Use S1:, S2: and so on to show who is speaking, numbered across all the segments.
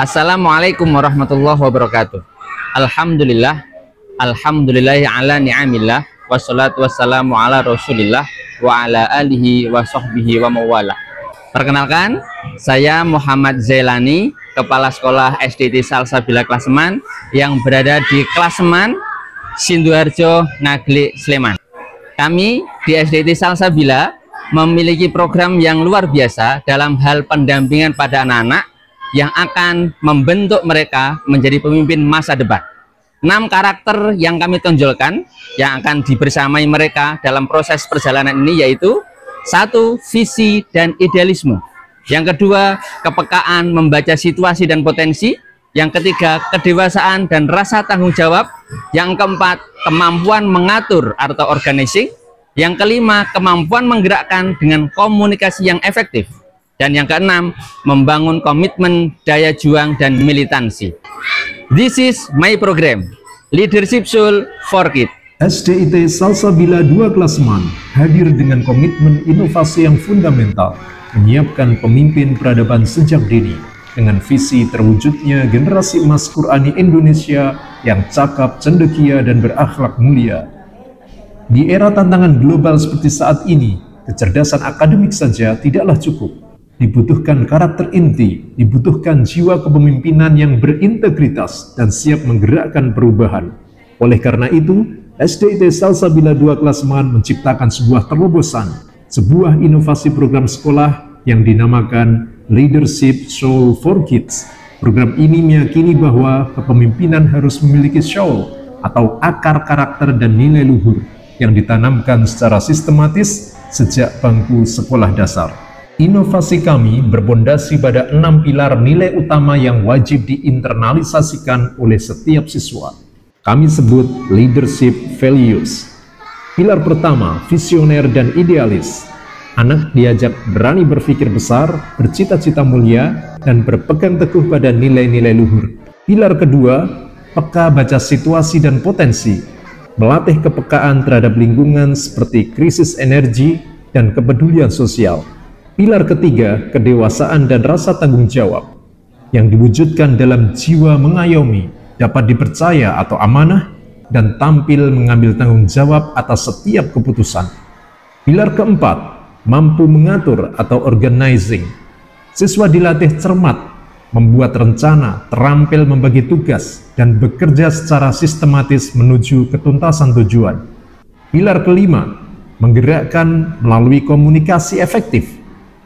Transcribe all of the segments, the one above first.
S1: Assalamualaikum warahmatullahi wabarakatuh. Alhamdulillah, alhamdulillahi ala ni'amillah, wassalatu wassalamu ala rasulillah wa ala alihi wa sahbihi wa mawala. Perkenalkan, saya Muhammad Zailani, Kepala Sekolah SDT Salsabila Klaseman yang berada di Klaseman, Sinduharjo, Ngaglik, Sleman. Kami di SDT Salsabila memiliki program yang luar biasa dalam hal pendampingan pada anak-anak yang akan membentuk mereka menjadi pemimpin masa depan. 6 karakter yang kami tonjolkan yang akan dibersamai mereka dalam proses perjalanan ini yaitu 1. Visi dan idealisme. Yang kedua, kepekaan membaca situasi dan potensi. Yang ketiga, kedewasaan dan rasa tanggung jawab. Yang keempat, kemampuan mengatur atau organizing. Yang kelima, kemampuan menggerakkan dengan komunikasi yang efektif. Dan yang keenam, membangun komitmen, daya juang, dan militansi. This is my program, Leadership Soul for Kids.
S2: SDIT Salsabila 2 Klaseman hadir dengan komitmen inovasi yang fundamental, menyiapkan pemimpin peradaban sejak dini, dengan visi terwujudnya generasi emas Qurani Indonesia yang cakap, cendekia, dan berakhlak mulia. Di era tantangan global seperti saat ini, kecerdasan akademik saja tidaklah cukup. Dibutuhkan karakter inti, dibutuhkan jiwa kepemimpinan yang berintegritas dan siap menggerakkan perubahan. Oleh karena itu, SDIT Salsabila 2 Klaseman menciptakan sebuah terobosan, sebuah inovasi program sekolah yang dinamakan Leadership Soul for Kids. Program ini meyakini bahwa kepemimpinan harus memiliki soul atau akar karakter dan nilai luhur yang ditanamkan secara sistematis sejak bangku sekolah dasar. Inovasi kami berpondasi pada 6 pilar nilai utama yang wajib diinternalisasikan oleh setiap siswa. Kami sebut leadership values. Pilar pertama, visioner dan idealis. Anak diajak berani berpikir besar, bercita-cita mulia, dan berpegang teguh pada nilai-nilai luhur. Pilar kedua, peka baca situasi dan potensi. Melatih kepekaan terhadap lingkungan seperti krisis energi dan kepedulian sosial. Pilar ketiga, kedewasaan dan rasa tanggung jawab, yang diwujudkan dalam jiwa mengayomi, dapat dipercaya atau amanah, dan tampil mengambil tanggung jawab atas setiap keputusan. Pilar keempat, mampu mengatur atau organizing. Siswa dilatih cermat, membuat rencana, terampil membagi tugas, dan bekerja secara sistematis menuju ketuntasan tujuan. Pilar kelima, menggerakkan melalui komunikasi efektif.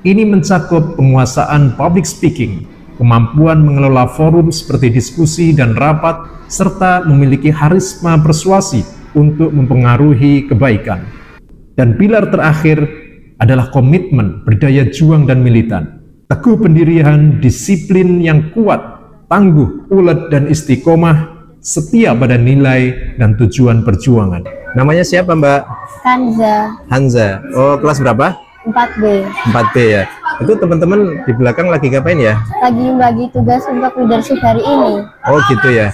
S2: Ini mencakup penguasaan public speaking, kemampuan mengelola forum seperti diskusi dan rapat, serta memiliki harisma persuasi untuk mempengaruhi kebaikan. Dan pilar terakhir adalah komitmen, berdaya juang dan militan. Teguh pendirian, disiplin yang kuat, tangguh, ulet dan istiqomah, setia pada nilai dan tujuan perjuangan. Namanya siapa, Mbak?
S3: Hanza.
S2: Hanza. Oh, kelas berapa?
S3: 4B.
S2: 4B ya. Itu teman-teman di belakang lagi ngapain ya?
S3: Lagi bagi tugas untuk leadership hari ini.
S2: Oh gitu ya.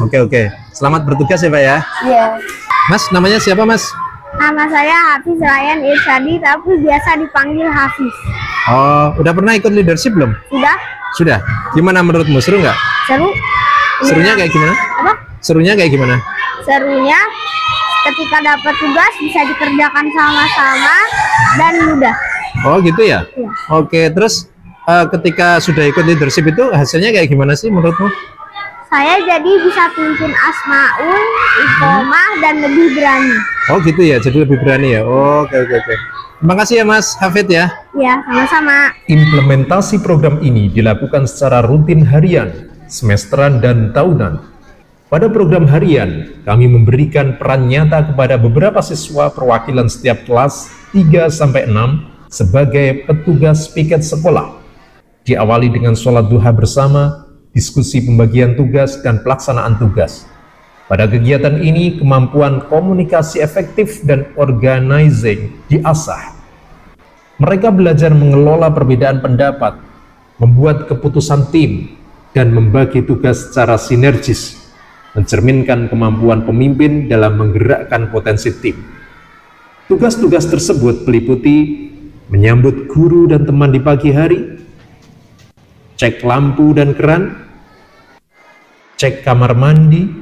S2: Oke. Selamat bertugas ya Pak ya.
S3: Iya.
S2: Mas, namanya siapa Mas?
S3: Nama saya Hafiz Ryan Irsyadi, tapi biasa dipanggil Hafiz.
S2: Oh, udah pernah ikut leadership belum?
S3: Sudah?
S2: Sudah. Gimana menurutmu? Seru nggak?
S3: Seru.
S2: Serunya kayak gimana?
S3: Apa?
S2: Serunya kayak gimana?
S3: Serunya ketika dapat tugas bisa dikerjakan sama-sama dan mudah.
S2: Oh gitu ya?
S3: Iya.
S2: Oke, terus ketika sudah ikut leadership itu hasilnya kayak gimana sih menurutmu?
S3: Saya jadi bisa pimpin Asmaul, Iqomah, dan lebih berani.
S2: Oh gitu ya, jadi lebih berani ya? Oke. Terima kasih ya Mas Hafid ya.
S3: Ya, sama-sama.
S2: Implementasi program ini dilakukan secara rutin harian, semesteran, dan tahunan. Pada program harian, kami memberikan peran nyata kepada beberapa siswa perwakilan setiap kelas 3-6 sebagai petugas piket sekolah. Diawali dengan sholat duha bersama, diskusi pembagian tugas, dan pelaksanaan tugas. Pada kegiatan ini, kemampuan komunikasi efektif dan organizing diasah. Mereka belajar mengelola perbedaan pendapat, membuat keputusan tim, dan membagi tugas secara sinergis, mencerminkan kemampuan pemimpin dalam menggerakkan potensi tim. Tugas-tugas tersebut meliputi menyambut guru dan teman di pagi hari, cek lampu dan keran, cek kamar mandi,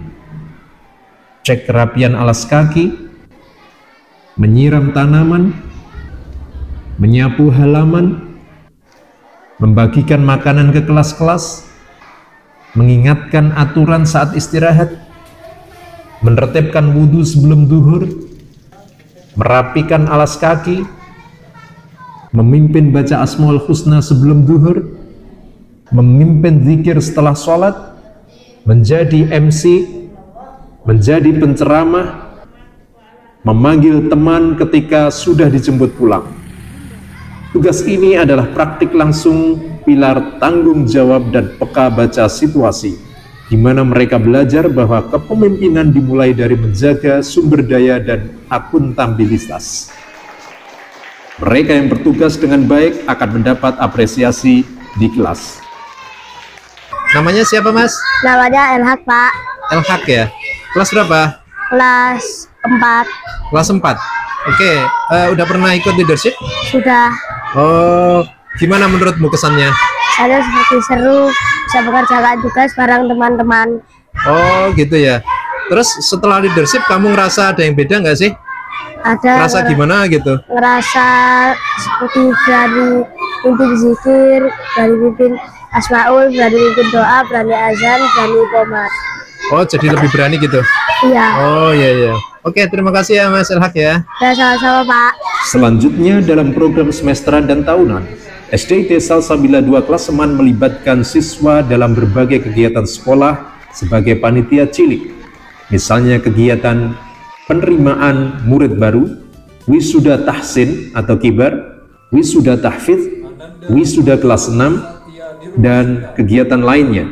S2: cek kerapian alas kaki, menyiram tanaman, menyapu halaman, membagikan makanan ke kelas-kelas, mengingatkan aturan saat istirahat, menertibkan wudhu sebelum duhur, merapikan alas kaki, memimpin baca Asmaul Husna sebelum duhur, memimpin zikir setelah sholat, menjadi MC, menjadi penceramah, memanggil teman ketika sudah dijemput pulang. Tugas ini adalah praktik langsung pilar tanggung jawab dan peka baca situasi, di mana mereka belajar bahwa kepemimpinan dimulai dari menjaga sumber daya dan akuntabilitas. Mereka yang bertugas dengan baik akan mendapat apresiasi di kelas.
S1: Namanya siapa, Mas?
S3: Namanya Elhak, Pak.
S1: Elhak ya. Kelas berapa?
S3: Kelas 4.
S1: Kelas 4. Oke, udah pernah ikut leadership?
S3: Sudah.
S1: Oh, gimana menurutmu kesannya?
S3: Saya seperti seru, bisa mengerjakan tugas bareng teman-teman.
S1: Oh, gitu ya. Terus setelah leadership kamu ngerasa ada yang beda nggak sih?
S3: Ada.
S1: Ngerasa gimana gitu?
S3: Ngerasa seperti berani pimpin zikir, berani pimpin asmaul, berani pimpin doa, berani azan, berani qomat.
S1: Oh, jadi lebih berani gitu?
S3: Iya.
S1: Oh, iya, iya. Oke, terima kasih ya Mas Elhak ya.
S3: Ya, sama-sama, Pak.
S2: Selanjutnya dalam program semesteran dan tahunan, SDIT Salsabila 2 Klaseman melibatkan siswa dalam berbagai kegiatan sekolah sebagai panitia cilik. Misalnya kegiatan penerimaan murid baru, wisuda tahsin atau kibar, wisuda tahfidz, wisuda kelas 6, dan kegiatan lainnya.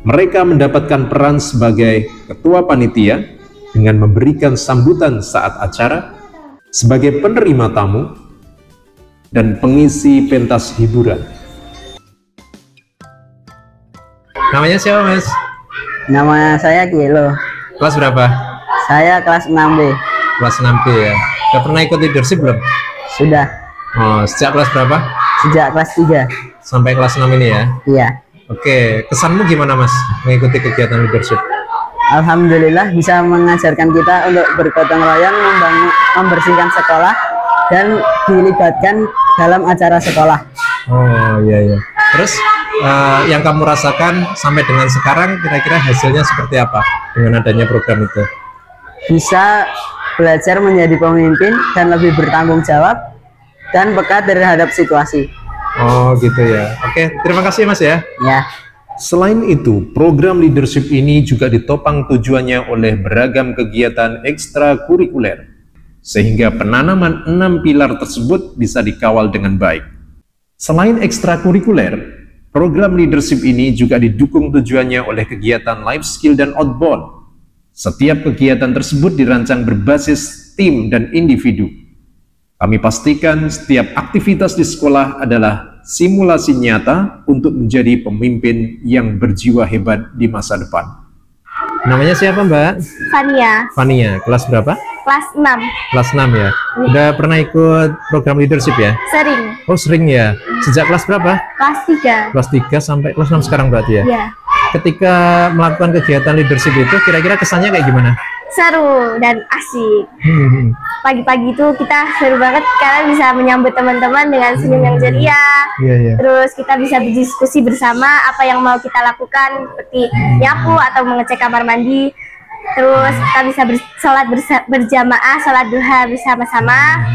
S2: Mereka mendapatkan peran sebagai ketua panitia dengan memberikan sambutan saat acara, sebagai penerima tamu, dan pengisi pentas hiburan.
S1: Namanya siapa, Mas?
S4: Nama saya Kilo.
S1: Kelas berapa?
S4: Saya kelas 6B.
S1: Kelas 6B ya. Udah pernah ikut leadership belum?
S4: Sudah.
S1: Oh, sejak kelas berapa?
S4: Sejak kelas 3.
S1: Sampai kelas 6 ini ya?
S4: Iya.
S1: Oke, kesanmu gimana Mas mengikuti kegiatan leadership?
S4: Alhamdulillah bisa mengajarkan kita untuk bergotong royong, membersihkan sekolah, dan dilibatkan dalam acara sekolah.
S1: Oh iya iya. Terus yang kamu rasakan sampai dengan sekarang kira-kira hasilnya seperti apa dengan adanya program itu?
S4: Bisa belajar menjadi pemimpin dan lebih bertanggung jawab dan peka terhadap situasi.
S2: Oh gitu ya. Oke, terima kasih Mas ya.
S4: Ya.
S2: Selain itu, program leadership ini juga ditopang tujuannya oleh beragam kegiatan ekstrakurikuler, sehingga penanaman 6 pilar tersebut bisa dikawal dengan baik. Selain ekstrakurikuler, program leadership ini juga didukung tujuannya oleh kegiatan life skill dan outbound. Setiap kegiatan tersebut dirancang berbasis tim dan individu. Kami pastikan setiap aktivitas di sekolah adalah simulasi nyata untuk menjadi pemimpin yang berjiwa hebat di masa depan.
S1: Namanya siapa Mbak?
S3: Fania,
S1: Fania. Kelas berapa?
S3: kelas 6.
S1: Kelas 6 ya. Udah pernah ikut program leadership ya?
S3: Sering.
S1: Oh sering ya. Sejak kelas berapa?
S3: Kelas 3.
S1: Kelas 3 sampai kelas 6 sekarang berarti ya?
S3: Ya.
S1: Ketika melakukan kegiatan leadership itu kira-kira kesannya kayak gimana?
S3: Seru dan asik. Pagi-pagi itu kita seru banget karena bisa menyambut teman-teman dengan senyum yang ceria.
S1: Iya, iya.
S3: Terus kita bisa berdiskusi bersama apa yang mau kita lakukan, seperti nyapu atau mengecek kamar mandi. Terus kita bisa sholat berjamaah, sholat duha bersama-sama.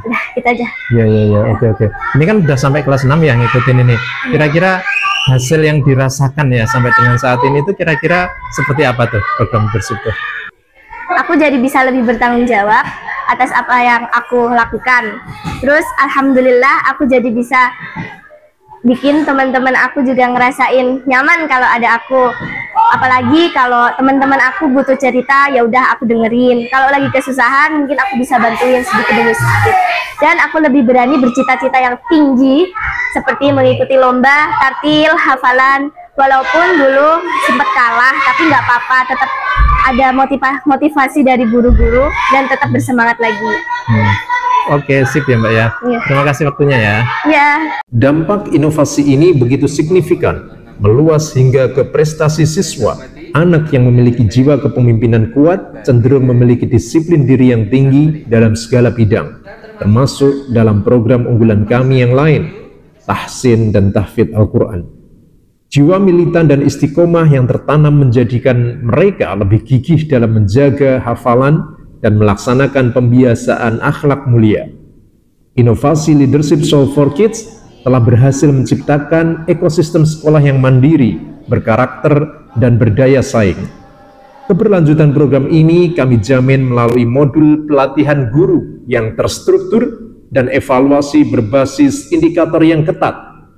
S3: Udah, kita aja.
S1: Iya, iya, iya. Oke, oke. Ini kan udah sampai kelas 6 ya ngikutin ini. Kira-kira hasil yang dirasakan ya sampai dengan saat ini itu kira-kira seperti apa tuh program leadership tuh?
S3: Aku jadi bisa lebih bertanggung jawab atas apa yang aku lakukan. Terus alhamdulillah aku jadi bisa bikin teman-teman aku juga ngerasain nyaman kalau ada aku. Apalagi kalau teman-teman aku butuh cerita, ya udah aku dengerin. Kalau lagi kesusahan mungkin aku bisa bantuin sedikit demi sedikit. Dan aku lebih berani bercita-cita yang tinggi seperti mengikuti lomba, tartil, hafalan. Walaupun dulu sempat kalah, tapi nggak apa-apa, tetap ada motivasi dari guru-guru dan tetap bersemangat lagi.
S2: Oke, sip ya Mbak ya.
S3: Iya.
S2: Terima kasih waktunya ya.
S3: Ya.
S2: Dampak inovasi ini begitu signifikan, meluas hingga ke prestasi siswa, Anak yang memiliki jiwa kepemimpinan kuat cenderung memiliki disiplin diri yang tinggi dalam segala bidang, termasuk dalam program unggulan kami yang lain, tahsin dan tahfidz Al-Quran. Jiwa militan dan istiqomah yang tertanam menjadikan mereka lebih gigih dalam menjaga hafalan dan melaksanakan pembiasaan akhlak mulia. Inovasi Leadership Soul for Kids telah berhasil menciptakan ekosistem sekolah yang mandiri, berkarakter, dan berdaya saing. Keberlanjutan program ini kami jamin melalui modul pelatihan guru yang terstruktur dan evaluasi berbasis indikator yang ketat,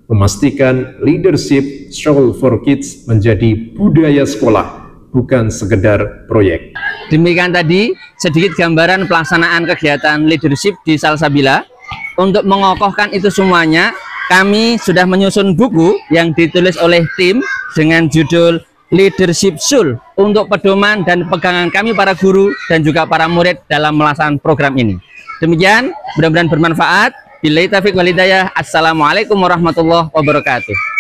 S2: memastikan Leadership Soul for Kids menjadi budaya sekolah, bukan sekedar proyek.
S1: Demikian tadi sedikit gambaran pelaksanaan kegiatan leadership di Salsabila. Untuk mengokohkan itu semuanya, kami sudah menyusun buku yang ditulis oleh tim dengan judul Leadership Soul untuk pedoman dan pegangan kami para guru dan juga para murid dalam melaksanakan program ini. Demikian, mudah-mudahan bermanfaat. Billahi taufiq wal hidayah. Assalamualaikum warahmatullahi wabarakatuh.